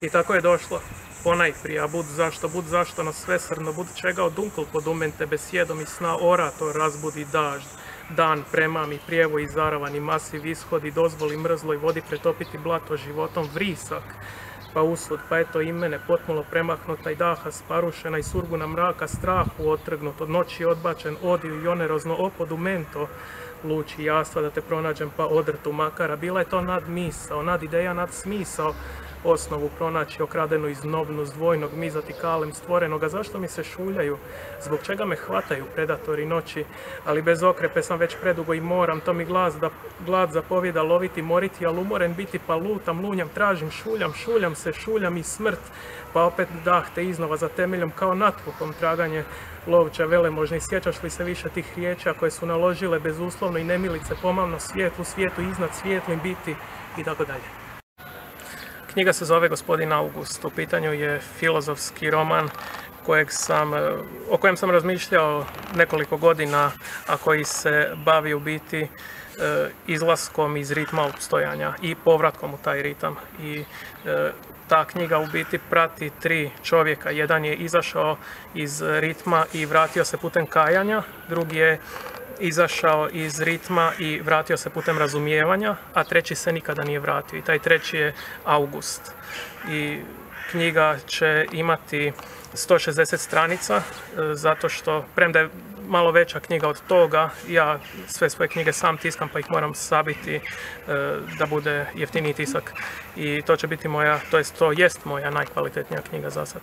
I tako je došlo, ponajprije, a bud zašto nas svesrno, bud čega odunkl podumen tebe sjedom i sna orator razbudi dažd. Dan premami prijevo i zaravani masiv ishodi, dozvoli mrzloj vodi pretopiti blato životom vrisak. Pa usud, pa eto i mene potpuno premahnuta i daha sparušena i surguna mraka strahu otrgnut, od noći odbačen odiju i onerozno opodu mento luči jastva da te pronađem pa odrtu makara. Bila je to nad misao, nad ideja, nad smisao, osnovu pronaći okradenu iz novnu zdvojnog mizati kalem stvorenoga. Zašto mi se šuljaju? Zbog čega me hvataju predatori noći? Ali bez okrepe sam već predugo i moram, to mi glad zapovjeda loviti, moriti, al umoren biti pa lutam, lunjam, tražim, šuljam se, šuljam i smrt, pa opet dah te iznova za temeljom kao natpuhom traganje lovča velemožni. Sjećaš li se više tih riječa koje su naložile bezuslovno i nemilice pomavno svijetu iznad svijetlim biti i tako dalje. Knjiga se zove Gospodin August. U pitanju je filozofski roman o kojem sam razmišljao nekoliko godina, a koji se bavi u biti izlaskom iz ritma opstojanja i povratkom u taj ritam. I ta knjiga u biti prati tri čovjeka. Jedan je izašao iz ritma i vratio se putem kajanja, drugi je izašao iz ritma i vratio se putem razumijevanja, a treći se nikada nije vratio. I taj treći je August. I knjiga će imati 160 stranica, zato što, premda je malo veća knjiga od toga, ja sve svoje knjige sam tiskam pa ih moram sabiti da bude jeftiniji tisak. I to će biti to jest moja najkvalitetnija knjiga za sad.